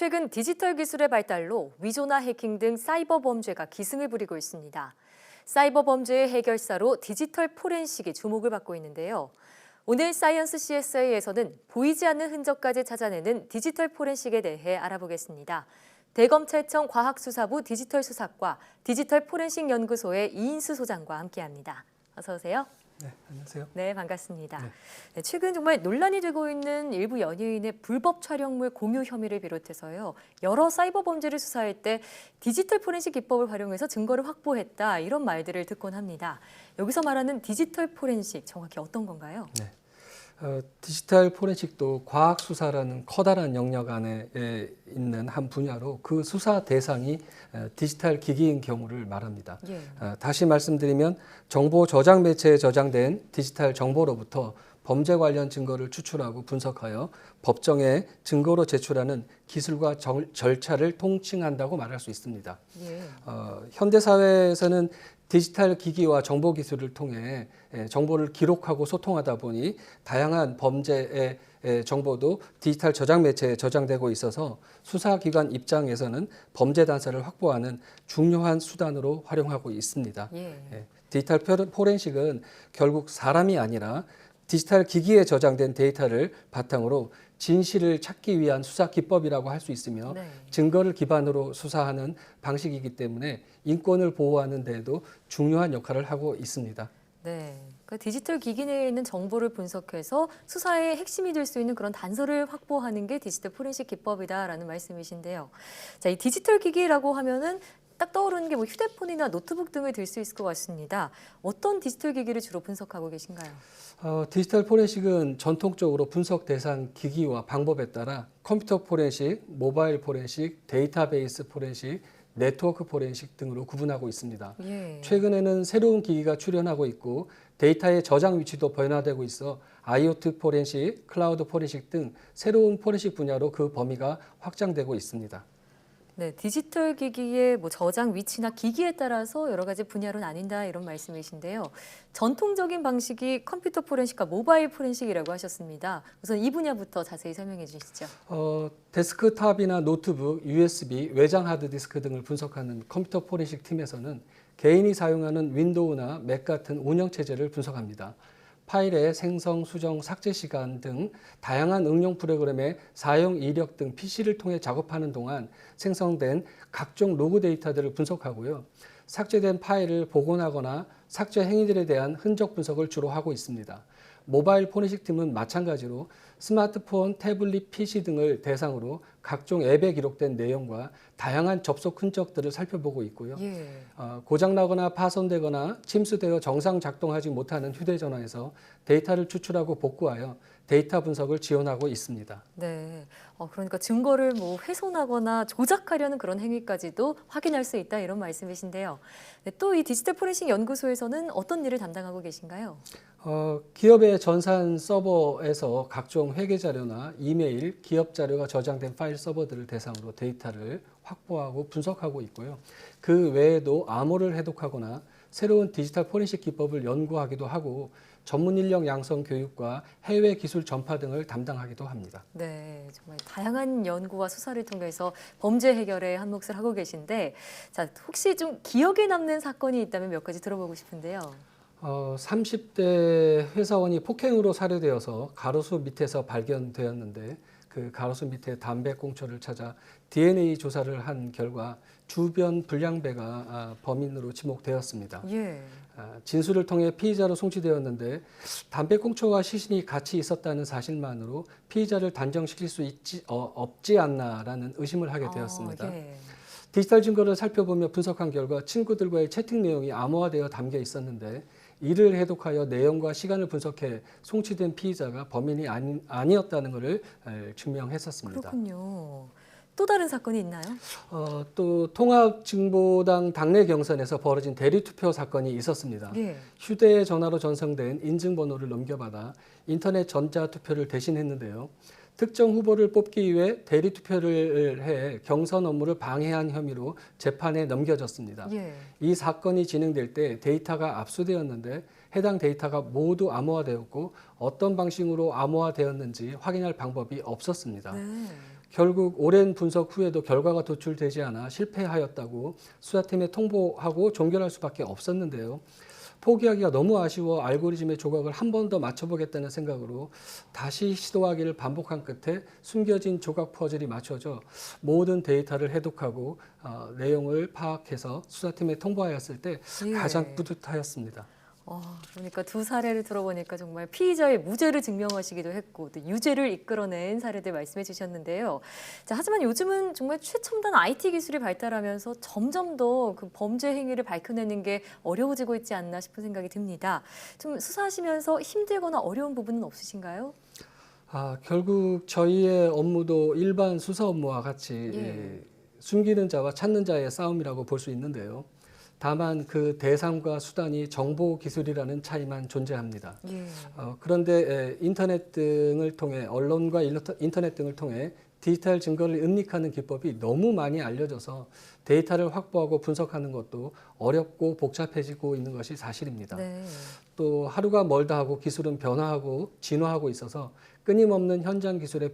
최근 디지털 기술의 발달로 위조나 해킹 등 사이버 범죄가 기승을 부리고 있습니다. 사이버 범죄의 해결사로 디지털 포렌식이 주목을 받고 있는데요. 오늘 사이언스 CSA에서는 보이지 않는 흔적까지 찾아내는 디지털 포렌식에 대해 알아보겠습니다. 대검찰청 과학수사부 디지털수사과 디지털 포렌식 연구소의 이인수 소장과 함께합니다. 어서 오세요. 네, 안녕하세요. 네, 반갑습니다. 네. 네, 최근 정말 논란이 되고 있는 일부 연예인의 불법 촬영물 공유 혐의를 비롯해서요. 여러 사이버 범죄를 수사할 때 디지털 포렌식 기법을 활용해서 증거를 확보했다 이런 말들을 듣곤 합니다. 여기서 말하는 디지털 포렌식 정확히 어떤 건가요? 네. 디지털 포렌식도 과학 수사라는 커다란 영역 안에 있는 한 분야로 그 수사 대상이 디지털 기기인 경우를 말합니다. 예. 다시 말씀드리면 정보 저장 매체에 저장된 디지털 정보로부터 범죄 관련 증거를 추출하고 분석하여 법정에 증거로 제출하는 기술과 절차를 통칭한다고 말할 수 있습니다. 예. 현대 사회에서는 디지털 기기와 정보 기술을 통해 정보를 기록하고 소통하다 보니 다양한 범죄의 정보도 디지털 저장 매체에 저장되고 있어서 수사기관 입장에서는 범죄 단서를 확보하는 중요한 수단으로 활용하고 있습니다. 예. 디지털 포렌식은 결국 사람이 아니라 디지털 기기에 저장된 데이터를 바탕으로 진실을 찾기 위한 수사 기법이라고 할 수 있으며 네. 증거를 기반으로 수사하는 방식이기 때문에 인권을 보호하는 데에도 중요한 역할을 하고 있습니다. 네, 그러니까 디지털 기기 내에 있는 정보를 분석해서 수사의 핵심이 될 수 있는 그런 단서를 확보하는 게 디지털 포렌식 기법이다라는 말씀이신데요. 자, 이 디지털 기기라고 하면은 딱 떠오르는 게 뭐 휴대폰이나 노트북 등을 들 수 있을 것 같습니다. 어떤 디지털 기기를 주로 분석하고 계신가요? 디지털 포렌식은 전통적으로 분석 대상 기기와 방법에 따라 컴퓨터 포렌식, 모바일 포렌식, 데이터베이스 포렌식, 네트워크 포렌식 등으로 구분하고 있습니다. 예. 최근에는 새로운 기기가 출현하고 있고 데이터의 저장 위치도 변화되고 있어 IoT 포렌식, 클라우드 포렌식 등 새로운 포렌식 분야로 그 범위가 확장되고 있습니다. 네, 디지털 기기의 뭐 저장 위치나 기기에 따라서 여러 가지 분야로 나뉜다 이런 말씀이신데요. 전통적인 방식이 컴퓨터 포렌식과 모바일 포렌식이라고 하셨습니다. 우선 이 분야부터 자세히 설명해 주시죠. 데스크탑이나 노트북, USB, 외장 하드디스크 등을 분석하는 컴퓨터 포렌식 팀에서는 개인이 사용하는 윈도우나 맥 같은 운영체제를 분석합니다. 파일의 생성, 수정, 삭제 시간 등 다양한 응용 프로그램의 사용 이력 등 PC를 통해 작업하는 동안 생성된 각종 로그 데이터들을 분석하고요. 삭제된 파일을 복원하거나 삭제 행위들에 대한 흔적 분석을 주로 하고 있습니다. 모바일 포렌식 팀은 마찬가지로 스마트폰, 태블릿, PC 등을 대상으로 각종 앱에 기록된 내용과 다양한 접속 흔적들을 살펴보고 있고요. 예. 고장나거나 파손되거나 침수되어 정상 작동하지 못하는 휴대전화에서 데이터를 추출하고 복구하여 데이터 분석을 지원하고 있습니다. 네, 그러니까 증거를 뭐 훼손하거나 조작하려는 그런 행위까지도 확인할 수 있다 이런 말씀이신데요. 네, 또 이 디지털 포렌식 연구소에서는 어떤 일을 담당하고 계신가요? 기업의 전산 서버에서 각종 회계 자료나 이메일, 기업 자료가 저장된 파일 서버들을 대상으로 데이터를 확보하고 분석하고 있고요. 그 외에도 암호를 해독하거나 새로운 디지털 포렌식 기법을 연구하기도 하고 전문 인력 양성 교육과 해외 기술 전파 등을 담당하기도 합니다. 네, 정말 다양한 연구와 수사를 통해서 범죄 해결에 한 몫을 하고 계신데, 자, 혹시 좀 기억에 남는 사건이 있다면 몇 가지 들어보고 싶은데요. 30대 회사원이 폭행으로 살해되어서 가로수 밑에서 발견되었는데 그 가로수 밑에 담배꽁초를 찾아 DNA 조사를 한 결과 주변 불량배가 범인으로 지목되었습니다. 예. 진술을 통해 피의자로 송치되었는데 담배꽁초와 시신이 같이 있었다는 사실만으로 피의자를 단정시킬 수 없지 않나라는 의심을 하게 되었습니다. 예. 디지털 증거를 살펴보며 분석한 결과 친구들과의 채팅 내용이 암호화되어 담겨 있었는데 이를 해독하여 내용과 시간을 분석해 송치된 피의자가 범인이 아니었다는 것을 증명했었습니다. 그렇군요. 또 다른 사건이 있나요? 또 통합진보당 당내 경선에서 벌어진 대리투표 사건이 있었습니다. 예. 휴대전화로 전송된 인증번호를 넘겨받아 인터넷 전자투표를 대신했는데요. 특정 후보를 뽑기 위해 대리투표를 해 경선 업무를 방해한 혐의로 재판에 넘겨졌습니다. 예. 이 사건이 진행될 때 데이터가 압수되었는데 해당 데이터가 모두 암호화되었고 어떤 방식으로 암호화되었는지 확인할 방법이 없었습니다. 네. 결국 오랜 분석 후에도 결과가 도출되지 않아 실패하였다고 수사팀에 통보하고 종결할 수밖에 없었는데요. 포기하기가 너무 아쉬워 알고리즘의 조각을 한 번 더 맞춰보겠다는 생각으로 다시 시도하기를 반복한 끝에 숨겨진 조각 퍼즐이 맞춰져 모든 데이터를 해독하고 내용을 파악해서 수사팀에 통보하였을 때 예. 가장 뿌듯하였습니다. 그러니까 두 사례를 들어보니까 정말 피의자의 무죄를 증명하시기도 했고 또 유죄를 이끌어낸 사례들 말씀해 주셨는데요. 자, 하지만 요즘은 정말 최첨단 IT 기술이 발달하면서 점점 더 그 범죄 행위를 밝혀내는 게 어려워지고 있지 않나 싶은 생각이 듭니다. 좀 수사하시면서 힘들거나 어려운 부분은 없으신가요? 결국 저희의 업무도 일반 수사 업무와 같이 숨기는 자와 찾는 자의 싸움이라고 볼 수 있는데요. 다만 그 대상과 수단이 정보 기술이라는 차이만 존재합니다. 그런데 인터넷 등을 통해 언론과 인터넷 등을 통해 디지털 증거를 은닉하는 기법이 너무 많이 알려져서 데이터를 확보하고 분석하는 것도 어렵고 복잡해지고 있는 것이 사실입니다. 네. 또 하루가 멀다 하고 기술은 변화하고 진화하고 있어서 끊임없는 현장 기술의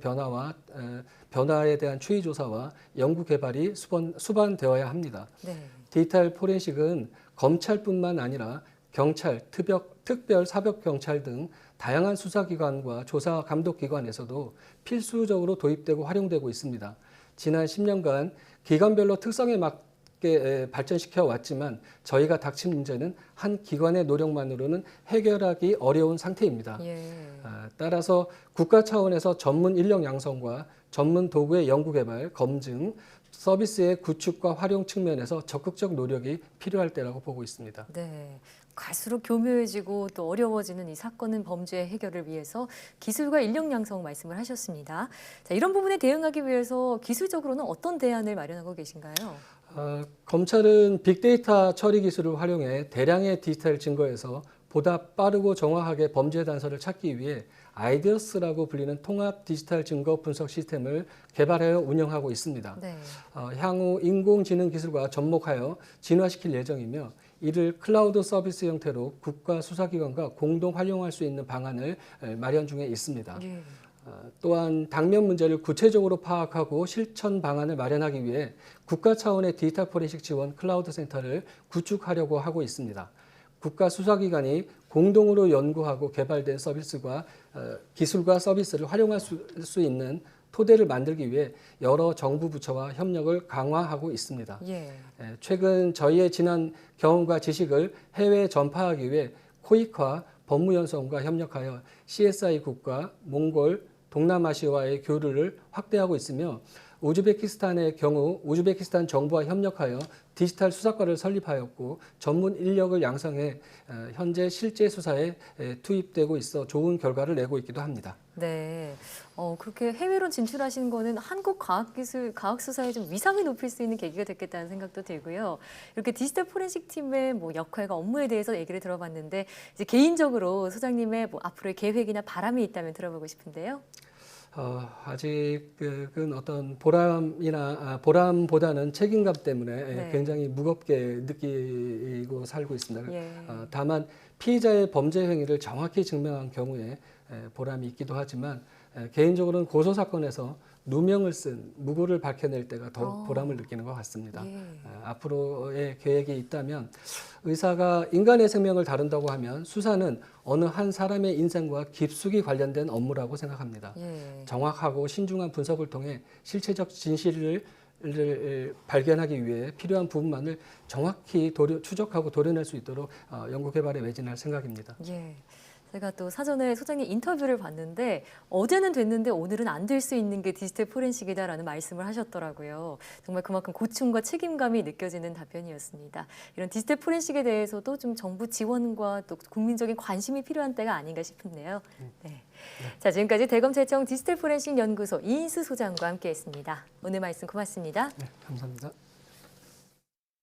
변화에 대한 추이 조사와 연구 개발이 수반되어야 합니다. 네. 디지털 포렌식은 검찰뿐만 아니라 경찰, 특별 사법경찰 등 다양한 수사기관과 조사 감독기관에서도 필수적으로 도입되고 활용되고 있습니다. 지난 10년간 기관별로 특성에 맞게 발전시켜 왔지만 저희가 닥친 문제는 한 기관의 노력만으로는 해결하기 어려운 상태입니다. 따라서 국가 차원에서 전문 인력 양성과 전문 도구의 연구 개발, 검증, 서비스의 구축과 활용 측면에서 적극적 노력이 필요할 때라고 보고 있습니다. 네. 갈수록 교묘해지고 또 어려워지는 이 사건은 범죄 해결을 위해서 기술과 인력 양성 말씀을 하셨습니다. 자, 이런 부분에 대응하기 위해서 기술적으로는 어떤 대안을 마련하고 계신가요? 검찰은 빅데이터 처리 기술을 활용해 대량의 디지털 증거에서 보다 빠르고 정확하게 범죄 단서를 찾기 위해 아이디어스라고 불리는 통합 디지털 증거 분석 시스템을 개발하여 운영하고 있습니다. 네. 향후 인공지능 기술과 접목하여 진화시킬 예정이며 이를 클라우드 서비스 형태로 국가 수사기관과 공동 활용할 수 있는 방안을 마련 중에 있습니다. 또한 당면 문제를 구체적으로 파악하고 실천 방안을 마련하기 위해 국가 차원의 디지털 포렌식 지원 클라우드 센터를 구축하려고 하고 있습니다. 국가 수사기관이 공동으로 연구하고 개발된 서비스과 기술과 서비스를 활용할 수 있는 토대를 만들기 위해 여러 정부 부처와 협력을 강화하고 있습니다. 최근 저희의 지난 경험과 지식을 해외에 전파하기 위해 코이카 법무연수원과 협력하여 CSI 국가, 몽골, 동남아시아와의 교류를 확대하고 있으며 우즈베키스탄의 경우 우즈베키스탄 정부와 협력하여 디지털 수사과를 설립하였고 전문 인력을 양성해 현재 실제 수사에 투입되고 있어 좋은 결과를 내고 있기도 합니다. 네, 그렇게 해외로 진출하신 거는 한국 과학 수사의 좀 위상을 높일 수 있는 계기가 됐겠다는 생각도 들고요. 이렇게 디지털 포렌식 팀의 뭐 역할과 업무에 대해서 얘기를 들어봤는데 이제 개인적으로 소장님의 뭐 앞으로의 계획이나 바람이 있다면 들어보고 싶은데요. 아직은 어떤 보람보다는 책임감 때문에 굉장히 무겁게 느끼고 살고 있습니다. 다만 피의자의 범죄 행위를 정확히 증명한 경우에 보람이 있기도 하지만 개인적으로는 고소 사건에서 누명을 쓴 무고를 밝혀낼 때가 더 보람을 느끼는 것 같습니다. 앞으로의 계획이 있다면 의사가 인간의 생명을 다룬다고 하면 수사는 어느 한 사람의 인생과 깊숙이 관련된 업무라고 생각합니다. 정확하고 신중한 분석을 통해 실체적 진실을 발견하기 위해 필요한 부분만을 정확히 추적하고 도려낼 수 있도록 연구개발에 매진할 생각입니다. 제가 또 사전에 소장님 인터뷰를 봤는데 어제는 됐는데 오늘은 안 될 수 있는 게 디지털 포렌식이다라는 말씀을 하셨더라고요. 정말 그만큼 고충과 책임감이 느껴지는 답변이었습니다. 이런 디지털 포렌식에 대해서도 좀 정부 지원과 또 국민적인 관심이 필요한 때가 아닌가 싶은데요. 자, 지금까지 대검찰청 디지털 포렌식 연구소 이인수 소장과 함께했습니다. 오늘 말씀 고맙습니다. 감사합니다.